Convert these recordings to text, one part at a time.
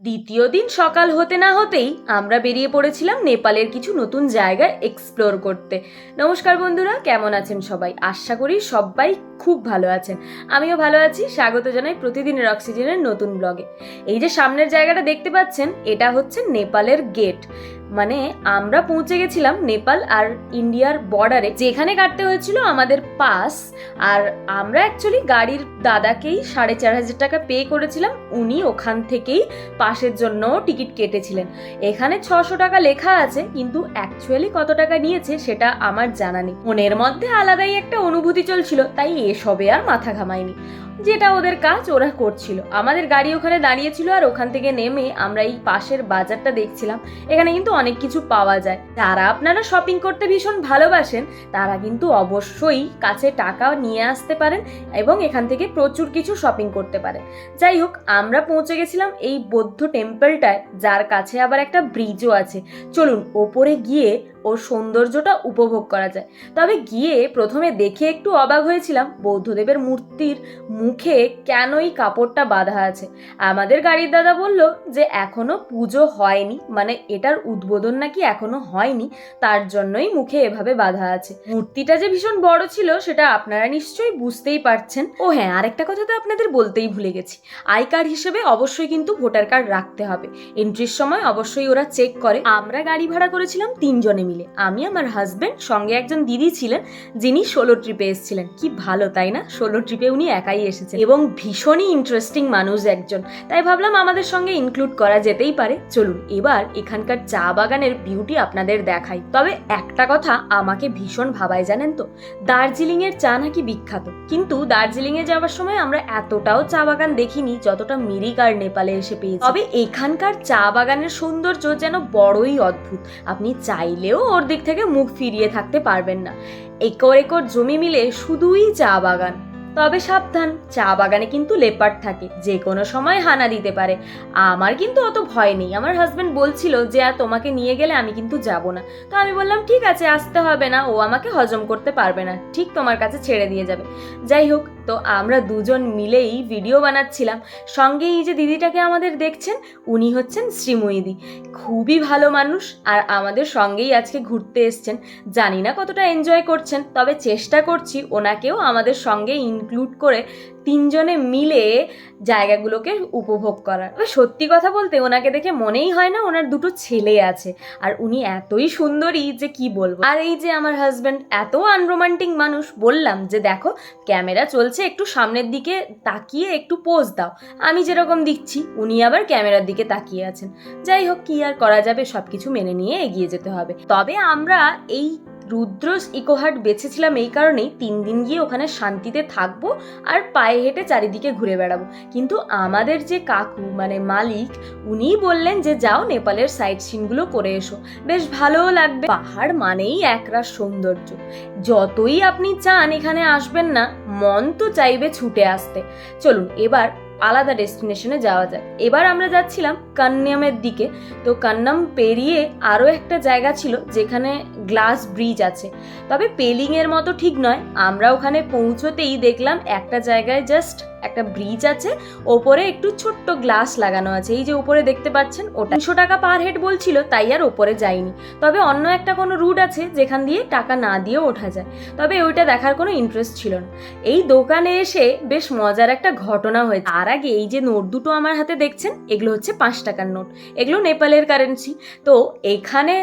দ্বিতীয় দিন সকাল হতে না হতেই আমরা বেরিয়ে পড়েছিলাম নেপালের কিছু নতুন জায়গা এক্সপ্লোর করতে। নমস্কার বন্ধুরা, কেমন আছেন সবাই? আশা করি সবাই খুব ভালো আছেন। আমিও ভালো আছি। স্বাগত জানাই প্রতিদিনের অক্সিজেনের নতুন ব্লগে। এই যে সামনের জায়গাটা দেখতে পাচ্ছেন, এটা হচ্ছে নেপালের গেট। মানে আমরা পৌঁছে গেছিলাম নেপাল আর ইন্ডিয়ার বর্ডারে, যেখানে কাটতে হয়েছিল আমাদের পাস। আর আমরা অ্যাকচুয়ালি গাড়ির দাদাকেই 4,500 টাকা পে করেছিলাম। উনি ওখান থেকেই পাসের জন্য টিকিট কেটেছিলেন। এখানে 600 টাকা লেখা আছে, কিন্তু অ্যাকচুয়ালি কত টাকা নিয়েছে সেটা আমার জানা নেই। মনের মধ্যে আলাদাই একটা অনুভূতি চলছিল, তাই এসবে আর মাথা ঘামাইনি। যেটা ওদের কাজ ওরা করছিল। আমাদের গাড়ি ওখানে দাঁড়িয়েছিল, আর ওখান থেকে নেমে আমরা এই পাশের বাজারটা দেখছিলাম। এখানে কিন্তু অনেক কিছু পাওয়া যায়। যারা আপনারা শপিং করতে ভীষণ ভালোবাসেন তারা কিন্তু অবশ্যই কাছে টাকা নিয়ে আসতে পারেন এবং এখান থেকে প্রচুর কিছু শপিং করতে পারেন। যাই হোক, আমরা পৌঁছে গেছিলাম এই বৌদ্ধ টেম্পলটায়, যার কাছে আবার একটা ব্রিজও আছে। চলুন ওপরে গিয়ে ওর সৌন্দর্যটা উপভোগ করা যায়। তবে গিয়ে প্রথমে দেখে একটু অবাক হয়েছিলাম, বৌদ্ধদেবের মূর্তির মুখে কেন এই কাপড়টা বাঁধা আছে। আমাদের গাড়ির দাদা বলল যে এখনো পুজো হয়নি, মানে এটার উদ্বোধন নাকি এখনো হয়নি, তার জন্যই মুখে এভাবে বাঁধা আছে। মূর্তিটা যে ভীষণ বড় ছিল সেটা আপনারা নিশ্চয়ই বুঝতেই পারছেন। ও হ্যাঁ, আরেকটা কথা তো আপনাদের বলতেই ভুলে গেছি। আই কার্ড হিসেবে অবশ্যই কিন্তু ভোটার কার্ড রাখতে হবে। এন্ট্রির সময় অবশ্যই ওরা চেক করে। আমরা গাড়ি ভাড়া করেছিলাম 3 জনে মিলে। আমি, আমার হাজবেন্ড, সঙ্গে একজন দিদি ছিলেন যিনি 16 ট্রিপে এসেছিলেন। কি ভালো তাই না? 16 ট্রিপে উনি একাই এসেছেন এবং ভীষণই ইন্টারেস্টিং মানুষ একজন, তাই ভাবলাম আমাদের সঙ্গে ইনক্লুড করা যেতেই পারে। চলুন এবার এখানকার চা বাগানের বিউটি আপনাদের দেখাই। তবে একটা কথা আমাকে ভীষণ ভাবায়, জানেন তো, দার্জিলিং এর চা নাকি বিখ্যাত, কিন্তু দার্জিলিং এ যাওয়ার সময় আমরা এতটাও চা বাগান দেখিনি যতটা মিরিক আর নেপালে এসে পেয়েছি। তবে এখানকার চা বাগানের সৌন্দর্য যেন বড়ই অদ্ভুত। আপনি চাইলেও ওর দিক থেকে মুখ ফিরিয়ে থাকতে পারবেন না। একর একর জমি মিলে শুধুই চা বাগান। তবে সাবধান, চা বাগানে কিন্তু লেপার্ড থাকে, যে কোনো সময় হানা দিতে পারে। আমার কিন্তু অত ভয় নেই। আমার হাজবেন্ড বলছিল যে আর তোমাকে নিয়ে গেলে আমি কিন্তু যাব না। তো আমি বললাম ঠিক আছে, আসতে হবে না, ও আমাকে হজম করতে পারবে না, ঠিক তোমার কাছে ছেড়ে দিয়ে যাবে। যাই হোক, তো আমরা দুজন মিলেই ভিডিও বানাচ্ছিলাম। সঙ্গে এই যে দিদিটাকে আমাদের দেখছেন, উনি হচ্ছেন শ্রীময়ীদি। খুবই ভালো মানুষ, আর আমাদের সঙ্গেই আজকে ঘুরতে এসছেন। জানি না কতটা এনজয় করছেন, তবে চেষ্টা করছি ওনাকেও আমাদের সঙ্গে ইনক্লুড করে 3 জনে মিলে জায়গাগুলোকে উপভোগ করার। সত্যি কথা বলতে ওনাকে দেখে মনেই হয় না ওনার 2টো ছেলে আছে, আর উনি এতই সুন্দরী যে কি বলবো। আর এই যে আমার হাজব্যান্ড এত আনরোমান্টিক মানুষ, বললাম যে দেখো ক্যামেরা চলছে, একটু সামনের দিকে তাকিয়ে একটু পোজ দাও। আমি যেরকম দিচ্ছি উনি আবার ক্যামেরার দিকে তাকিয়ে আছেন। যাই হোক, কি আর করা যাবে, সবকিছু মেনে নিয়ে এগিয়ে যেতে হবে। তবে আমরা এই রুদ্রস ইকোহাট বেছেছিলাম এই কারণেই, 3 দিন গিয়ে ওখানে শান্তিতে থাকবো আর পায়ে হেঁটে চারিদিকে ঘুরে বেড়াবো। কিন্তু আমাদের যে কাকু, মানে মালিক, উনি বললেন যে যাও নেপালের সাইট সিনগুলো করে এসো, বেশ ভালোও লাগবে। পাহাড় মানেই একরাশ সৌন্দর্য। যতই আপনি চান এখানে আসবেন না, মন তো চাইবে ছুটে আসতে। চলুন এবার আলাদা ডেস্টিনেশনে যাওয়া যায়। এবার আমরা যাচ্ছিলাম কান্নামের দিকে। তো কান্নাম পেরিয়ে আরও একটা জায়গা ছিল যেখানে গ্লাস ব্রিজ আছে, তবে পেলিং এর মতো ঠিক নয়। আমরা ওখানে পৌঁছতেই দেখলাম একটা জায়গায় জাস্ট একটা ব্রিজ আছে, ওপরে একটু ছোট্ট গ্লাস লাগানো আছে। এই যে উপরে দেখতে পাচ্ছেন, ওটা 300 টাকা পার হেড বলছিল, তাই আর ওপরে যাইনি। তবে অন্য একটা কোনো রুট আছে যেখান দিয়ে টাকা না দিয়েও ওঠা যায়, তবে ওইটা দেখার কোনো ইন্টারেস্ট ছিল না। এই দোকানে এসে বেশ মজার একটা ঘটনা হয়েছে। তার আগে এই যে নোট দুটো আমার হাতে দেখছেন, এগুলো হচ্ছে 5 টাকার নোট, এগুলো নেপালের কারেন্সি। তো এখানে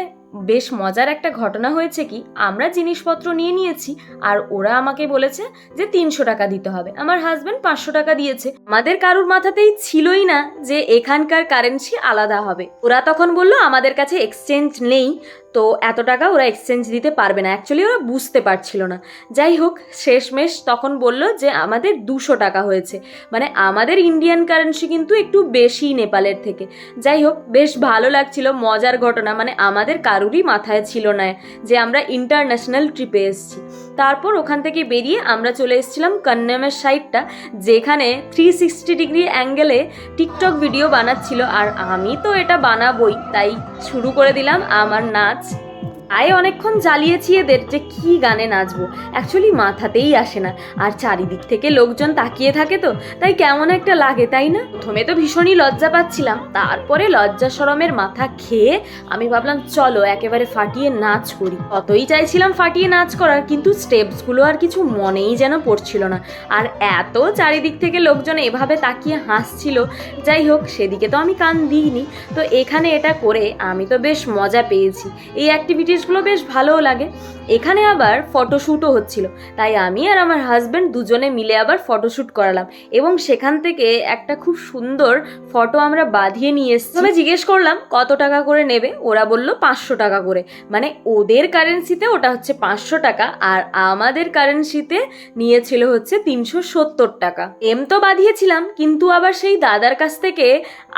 বেশ মজার একটা ঘটনা হয়েছে কি, আমরা জিনিসপত্র নিয়ে নিয়েছি আর ওরা আমাকে বলেছে যে 300 টাকা দিতে হবে। আমার হাজবেন্ড 500 টাকা দিয়েছে। আমাদের কারুর মাথাতেই ছিলই না যে এখানকার কারেন্সি আলাদা হবে। ওরা তখন বললো আমাদের কাছে এক্সচেঞ্জ নেই, তো এত টাকা ওরা এক্সচেঞ্জ দিতে পারবে না। অ্যাকচুয়ালি ওরা বুঝতে পারছিল না। যাই হোক, শেষমেশ তখন বলল যে আমাদের 200 টাকা হয়েছে, মানে আমাদের ইন্ডিয়ান কারেন্সি কিন্তু একটু বেশি নেপালের থেকে। যাই হোক, বেশ ভালো লাগছিল, মজার ঘটনা। মানে আমাদের কারুরই মাথায় ছিল না যে আমরা ইন্টারন্যাশনাল ট্রিপে এসেছি। তারপর ওখান থেকে বেরিয়ে আমরা চলে এসেছিলাম কান্নামের সাইডটা, যেখানে 360 ডিগ্রি অ্যাঙ্গেলে টিকটক ভিডিও বানাচ্ছিল। আর আমি তো এটা বানাবোই, তাই শুরু করে দিলাম আমার নাচ। অনেকক্ষণ জ্বালিয়েছি এদের যে কি গানে নাচবো, অ্যাকচুয়ালি মাথাতেই আসে না। আর চারিদিক থেকে লোকজন তাকিয়ে থাকে তো, তাই কেমন একটা লাগে, তাই না? প্রথমে তো ভীষণই লজ্জা পাচ্ছিলাম, তারপরে লজ্জা শরমের মাথা খেয়ে আমি ভাবলাম চলো একেবারে ফাটিয়ে নাচ করি। কতই চাইছিলাম ফাটিয়ে নাচ করার, কিন্তু স্টেপসগুলো আর কিছু মনেই যেন পড়ছিল না। আর এত চারিদিক থেকে লোকজন এভাবে তাকিয়ে হাসছিল, যাই হোক সেদিকে তো আমি কান দিইনি। তো এখানে এটা করে আমি তো বেশ মজা পেয়েছি, এই অ্যাক্টিভিটিসগুলো বেশ ভালোও লাগে। এখানে আবার ফটোশ্যুটও হচ্ছিল, তাই আমি আর আমার হাজব্যান্ড দুজনে মিলে আবার ফটোশ্যুট করালাম এবং সেখান থেকে একটা খুব সুন্দর ফটো আমরা বাঁধিয়ে নিয়ে এসেছি। তবে জিজ্ঞেস করলাম কত টাকা করে নেবে, ওরা বলল 500 টাকা করে। মানে ওদের কারেন্সিতে ওটা হচ্ছে 500 টাকা আর আমাদের কারেন্সিতে নিয়েছিল হচ্ছে 370 টাকা। তো বাঁধিয়েছিলাম, কিন্তু আবার সেই দাদার কাছ থেকে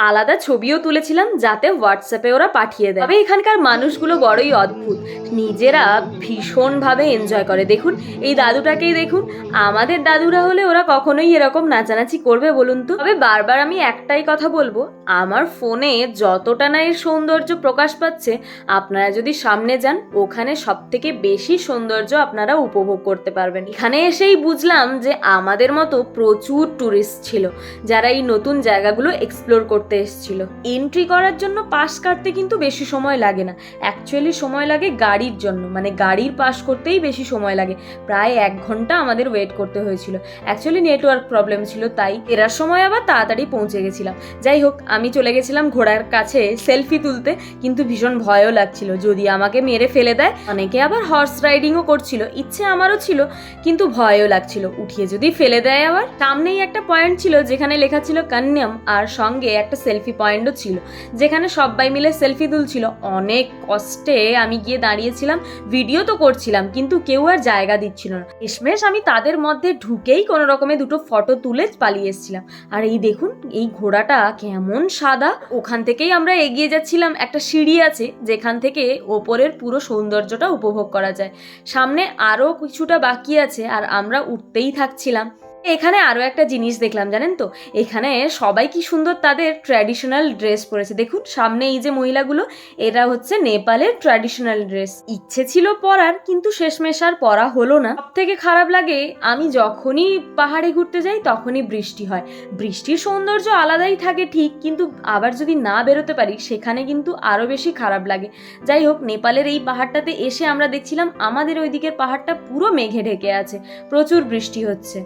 আলাদা ছবিও তুলেছিলাম যাতে হোয়াটসঅ্যাপে ওরা পাঠিয়ে দেয়। তবে এখানকার মানুষগুলো বড়ই অদ্ভুত, নিজেরা ভীষণভাবে এনজয় করে। দেখুন এই দাদুটাকেই দেখুন, আমাদের দাদুরা হলে ওরা কখনোই এরকম নাচানাচি করবে বলুন তো? তবে বারবার আমি একটাই কথা বলবো, আমার ফোনে যতটা না এর সৌন্দর্য প্রকাশ পাচ্ছে, আপনারা যদি সামনে যান ওখানে সব থেকে বেশি সৌন্দর্য আপনারা উপভোগ করতে পারবেন। এখানে এসেই বুঝলাম যে আমাদের মতো প্রচুর ট্যুরিস্ট ছিল যারা এই নতুন জায়গাগুলো এক্সপ্লোর করতে এসেছিল। এন্ট্রি করার জন্য পাস কাটতে কিন্তু বেশি সময় লাগে না, অ্যাকচুয়ালি সময় লাগে গাড়ির জন্য, মানে গাড়ির পাস করতেই বেশি সময় লাগে। প্রায় 1 ঘন্টা আমাদের ওয়েট করতে হয়েছিল, অ্যাকচুয়ালি নেটওয়ার্ক প্রবলেম ছিল, তাই এরার সময় আবার তাড়াতাড়ি পৌঁছে গেছিলাম। যাই হোক আমি চলে গেছিলাম ঘোড়ার কাছে সেলফি তুলতে, কিন্তু ভীষণ ভয়ও লাগছিল যদি আমাকে মেরে ফেলে দেয়। অনেকে আবার হর্স রাইডিংও করছিল, ইচ্ছে আমারও ছিল, কিন্তু ভয়ও লাগছিল উঠিয়ে যদি ফেলে দেয় আবার। সামনেই একটা পয়েন্ট ছিল যেখানে লেখা ছিল কন্যাম, আর সঙ্গে একটা সেলফি পয়েন্টও ছিল যেখানে সবাই মিলে সেলফি তুলছিল। অনেক কষ্টে আমি গিয়ে দাঁড়িয়েছিলাম, ভিডিও তো করছিলাম কিন্তু কেউ আর জায়গা দিচ্ছিল না। শেষমেশ আমি তাদের মধ্যে ঢুকেই কোনো রকমে 2টো ফটো তুলে পালিয়ে এসেছিলাম। আর এই দেখুন এই ঘোড়াটা কেমন সাদা। ওখান থেকেই আমরা এগিয়ে যাচ্ছিলাম, একটা সিঁড়ি আছে যেখান থেকে ওপরের পুরো সৌন্দর্যটা উপভোগ করা যায়। সামনে আরও কিছুটা বাকি আছে আর আমরা উঠতেই থাকছিলাম। এখানে আরও একটা জিনিস দেখলাম জানেন তো, এখানে সবাই কি সুন্দর তাদের ট্র্যাডিশনাল ড্রেস পরেছে। দেখুন সামনে এই যে মহিলাগুলো, এরা হচ্ছে নেপালের ট্র্যাডিশনাল ড্রেস। ইচ্ছে ছিল পরার, কিন্তু শেষমেশ আর পরা হলো না। সব থেকে খারাপ লাগে আমি যখনই পাহাড়ে ঘুরতে যাই তখনই বৃষ্টি হয়। বৃষ্টির সৌন্দর্য আলাদাই থাকে ঠিক, কিন্তু আবার যদি না বেরোতে পারি সেখানে কিন্তু আরও বেশি খারাপ লাগে। যাই হোক নেপালের এই পাহাড়টাতে এসে আমরা দেখছিলাম আমাদের ওই দিকের পাহাড়টা পুরো মেঘে ঢেকে আছে, প্রচুর বৃষ্টি হচ্ছে।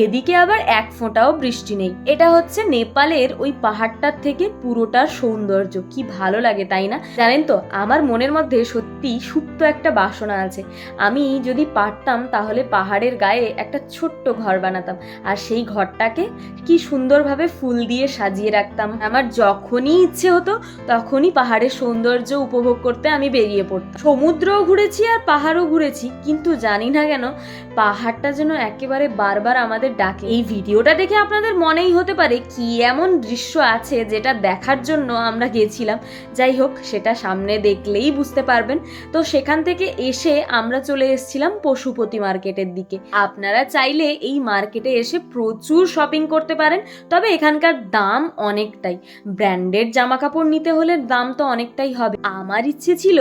এদিকে আবার 1 ফোঁটাও বৃষ্টি নেই। এটা হচ্ছে নেপালের ওই পাহাড়টার থেকে পুরোটার সৌন্দর্য। কি ভালো লাগে তাই না? জানেন তো আমার মনের মধ্যে সত্যি সুপ্ত একটা বাসনা আছে, আমি যদি পারতাম তাহলে পাহাড়ের গায়ে একটা ছোট্ট ঘর বানাতাম আর সেই ঘরটাকে কি সুন্দরভাবে ফুল দিয়ে সাজিয়ে রাখতাম। আমার যখনই ইচ্ছে হতো তখনই পাহাড়ের সৌন্দর্য উপভোগ করতে আমি বেরিয়ে পড়তাম। সমুদ্রও ঘুরেছি আর পাহাড়ও ঘুরেছি, কিন্তু জানি না কেন পাহাড়টা যেন একেবারে বারবার আমাদের ডাকে। এই ভিডিওটা দেখে আপনাদের মনেই হতে পারে কি এমন দৃশ্য আছে যেটা দেখার জন্য আমরা গেছিলাম। যাই হোক সেটা সামনে দেখলেই বুঝতে পারবেন। তো সেখান থেকে এসে আমরা চলে এসেছিলাম পশুপতি মার্কেটের দিকে। আপনারা চাইলে এই মার্কেটে এসে প্রচুর শপিং করতে পারেন, তবে এখানকার দাম অনেকটাই। ব্র্যান্ডেড জামা কাপড় নিতে হলে দাম তো অনেকটাই হবে। আমার ইচ্ছে ছিল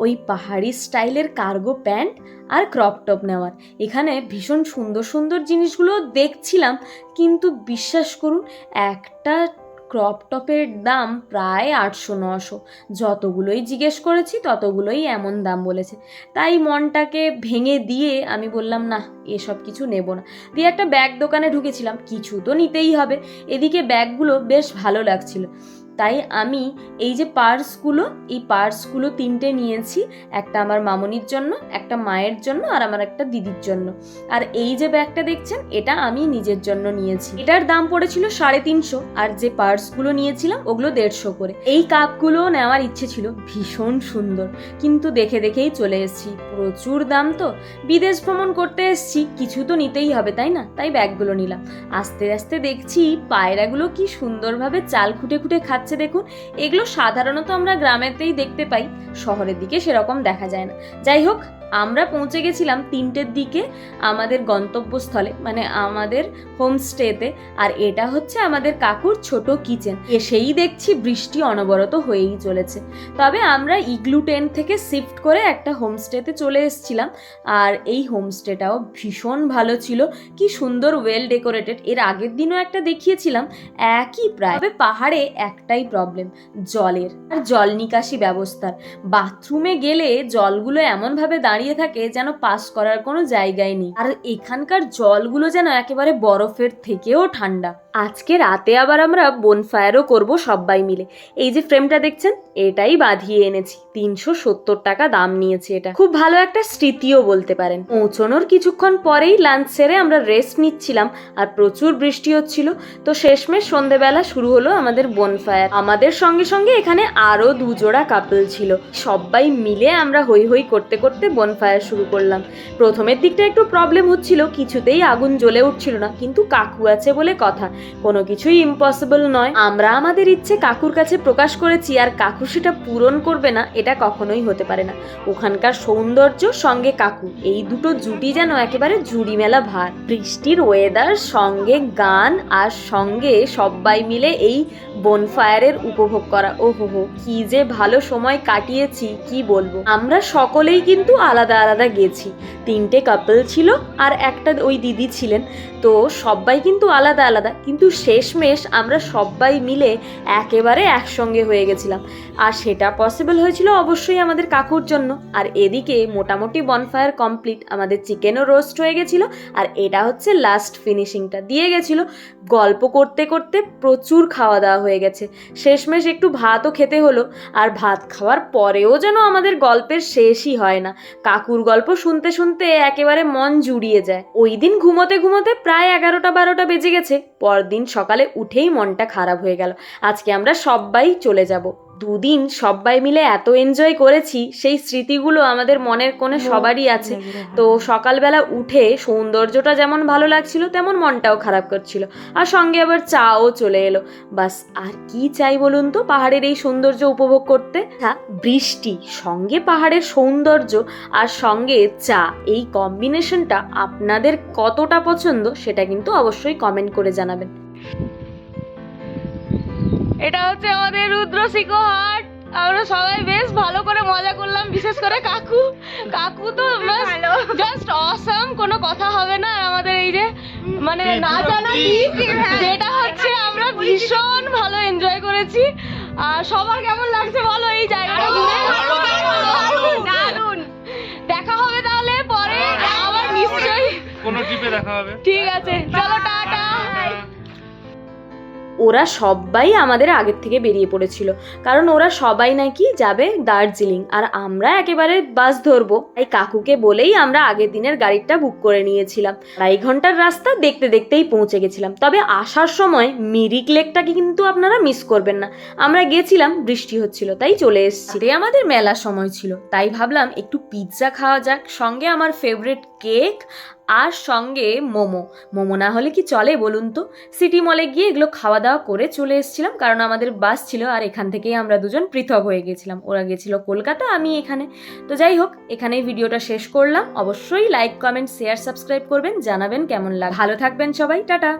ওই পাহাড়ি স্টাইলের কার্গো প্যান্ট আর ক্রপ টপ নেওয়ার। এখানে ভীষণ সুন্দর সুন্দর জিনিসগুলো দেখছিলাম, কিন্তু বিশ্বাস করুন একটা ক্রপ টপের দাম প্রায় 800-900। যতগুলোই জিজ্ঞেস করেছি ততগুলোই এমন দাম বলেছে। তাই মনটাকে ভেঙে দিয়ে আমি বললাম না, এসব কিছু নেব না। দিয়ে একটা ব্যাগ দোকানে ঢুকেছিলাম, কিছু তো নিতেই হবে। এদিকে ব্যাগগুলো বেশ ভালো লাগছিল, তাই আমি এই যে পার্সগুলো, এই পার্সগুলো 3টে নিয়েছি। একটা আমার মামনির জন্য, একটা মায়ের জন্য আর আমার একটা দিদির জন্য। আর এই যে ব্যাগটা দেখছেন এটা আমি নিজের জন্য নিয়েছি। এটার দাম পড়েছিল 350, আর যে পার্সগুলো নিয়েছিলাম ওগুলো 150 করে। এই কাপগুলো নেওয়ার ইচ্ছে ছিল, ভীষণ সুন্দর, কিন্তু দেখে দেখেই চলে এসেছি। প্রচুর দাম তো, বিদেশ ভ্রমণ করতে এসেছি, কিছু তো নিতেই হবে তাই না? তাই ব্যাগগুলো নিলাম। আস্তে আস্তে দেখছি পায়রাগুলো কি সুন্দরভাবে চাল খুঁটে খুঁটে খাচ্ছে। দেখুন এগুলো সাধারণত আমরা গ্রামেতেই দেখতে পাই, শহরের দিকে সেরকম দেখা যায় না। যাই হোক আমরা পৌঁছে গেছিলাম 3টের দিকে আমাদের গন্তব্যস্থলে, মানে আমাদের হোমস্টেতে। আর এটা হচ্ছে আমাদের কাকুর ছোট কিচেন। এসেই দেখছি বৃষ্টি অনবরত হয়েই চলেছে। তবে আমরা ইগলু টেন্ট থেকে শিফট করে একটা হোমস্টেতে চলে এসেছিলাম। আর এই হোমস্টেটাও ভীষণ ভালো ছিল, কি সুন্দর ওয়েল ডেকোরেটেড। এর আগের দিনও একটা দেখিয়েছিলাম, একই প্রায়। তবে পাহাড়ে একটাই প্রবলেম, জলের আর জল নিকাশি ব্যবস্থার। বাথরুমে গেলে জলগুলো এমনভাবে দাঁড়িয়ে থাকে যেন পাস করার কোনো জায়গায় নেই। আর এখানকার জলগুলো যেন একেবারে বরফের থেকেও ঠান্ডা। আজকে রাতে আবার আমরা বনফায়ারও করব সবাই মিলে। এই যে ফ্রেমটা দেখছেন, এটাই বাঁধিয়ে এনেছি। 370 টাকা দাম নিয়েছে। এটা খুব ভালো একটা স্মৃতিও বলতে পারেন। পৌঁছানোর কিছুক্ষণ পরেই লাঞ্চ সেরে আমরা রেস্ট নিচ্ছিলাম, আর প্রচুর বৃষ্টি হচ্ছিল। তো শেষমেশ সন্ধেবেলা শুরু হলো আমাদের বনফায়ার। আমাদের সঙ্গে সঙ্গে এখানে আরো 2 জোড়া কাপল ছিল। সবাই মিলে আমরা হই হই করতে করতে বনফায়ার শুরু করলাম। প্রথমের দিকটা একটু প্রবলেম হচ্ছিল, কিছুতেই আগুন জ্বলে উঠছিল না, কিন্তু কাকু আছে বলে কথা, কোনো কিছুই ইম্পসিবল নয়। আমরা আমাদের ইচ্ছে কাকুর কাছে প্রকাশ করেছি, আর কাকু সেটা পূরণ করবে না এটা কখনোই হতে পারে না। ওখানকার সৌন্দর্য সঙ্গে কাকু, এই দুটো জুটি যেন একেবারে জুড়ি মেলা ভার। বৃষ্টির ওয়েদার সঙ্গে গান, আর সঙ্গে সবাই মিলে এই বনফায়ারের উপভোগ করা। ওহো, কি যে ভালো সময় কাটিয়েছি কি বলবো। আমরা সকলেই কিন্তু আলাদা আলাদা গেছি। 3টে কাপল ছিল আর একটা ওই দিদি ছিলেন। তো সবাই কিন্তু আলাদা আলাদা, কিন্তু শেষমেশ আমরা সবাই মিলে একেবারে একসঙ্গে হয়ে গেছিলাম। আর সেটা পসিবল হয়েছিল অবশ্যই আমাদের কাকুর জন্য। আর এদিকে মোটামুটি বনফায়ার কমপ্লিট, আমাদের চিকেনও রোস্ট হয়ে গেছিল। আর এটা হচ্ছে লাস্ট ফিনিশিংটা দিয়ে গেছিল। গল্প করতে করতে প্রচুর খাওয়া দাওয়া হয়ে গেছে। শেষমেশ একটু ভাতও খেতে হলো। আর ভাত খাওয়ার পরেও যেন আমাদের গল্পের শেষই হয় না। কাকুর গল্প শুনতে শুনতে একেবারে মন জুড়িয়ে যায়। ওই দিন ঘুমোতে ঘুমোতে প্রায় 11টা-12টা বেজে গেছে। পরদিন সকালে উঠেই মনটা খারাপ হয়ে গেল। আজকে আমরা সবাই চলে যাব। 2 দিন সবাই মিলে এত এনজয় করেছি, সেই স্মৃতিগুলো আমাদের মনের কোণে সবারই আছে। তো সকালবেলা উঠে সৌন্দর্যটা যেমন ভালো লাগছিল, তেমন মনটাও খারাপ করছিল। আর সঙ্গে আবার চাও চলে এলো। বাস, আর কি চাই বলুন তো পাহাড়ের এই সৌন্দর্য উপভোগ করতে। বৃষ্টি সঙ্গে পাহাড়ের সৌন্দর্য আর সঙ্গে চা, এই কম্বিনেশনটা আপনাদের কতটা পছন্দ সেটা কিন্তু অবশ্যই কমেন্ট করে জানাবেন। এটা হচ্ছে আমাদের রুদ্রশিখো হাট। আমরা সবাই বেশ ভালো করে মজা করলাম, বিশেষ করে কাকু তো জাস্ট অসাম, কোনো কথা হবে না। আর আমাদের এই যে মানে না জানা যেটা হচ্ছে, আমরা ভীষণ ভালো এনজয় করেছি। আর সবার কেমন লাগছে বলো এই জায়গাটা ঘুরে? দারুণ। দেখা হবে তাহলে পরে আবার নিশ্চয়ই কোনো ট্রিপে দেখা হবে। ঠিক আছে, চলো টাটা। ওরা সবাই আমাদের আগের থেকে বেরিয়ে পড়েছিল, কারণ ওরা সবাই নাকি যাবে দার্জিলিং। আর আমরা একেবারে বাস ধরবো, তাই কাকুকে বলেই আমরা আগের দিনের গাড়িটা বুক করে নিয়েছিলাম। 2.5 ঘন্টার রাস্তা দেখতে দেখতেই পৌঁছে গেছিলাম। তবে আসার সময় মিরিক লেকটাকে কিন্তু আপনারা মিস করবেন না। আমরা গেছিলাম, বৃষ্টি হচ্ছিল, তাই চলে এসেছি। আমাদের মেলার সময় ছিল, তাই ভাবলাম একটু পিৎজা খাওয়া যাক, সঙ্গে আমার ফেভারিট কেক, আর সঙ্গে মোমো না হলে কি চলে বলুন তো। সিটি মলে গিয়ে এগুলো খাওয়া দাওয়া করে চলে এসেছিলাম, কারণ আমাদের বাস ছিল। আর এখান থেকেই আমরা দুজন পৃথক হয়ে গেছিলাম। ওরা গেছিল কলকাতা, আমি এখানে। তো যাই হোক, এখানেই ভিডিওটা শেষ করলাম। অবশ্যই লাইক, কমেন্ট, শেয়ার, সাবস্ক্রাইব করবেন, জানাবেন কেমন লাগে। ভালো থাকবেন সবাই, টাটা।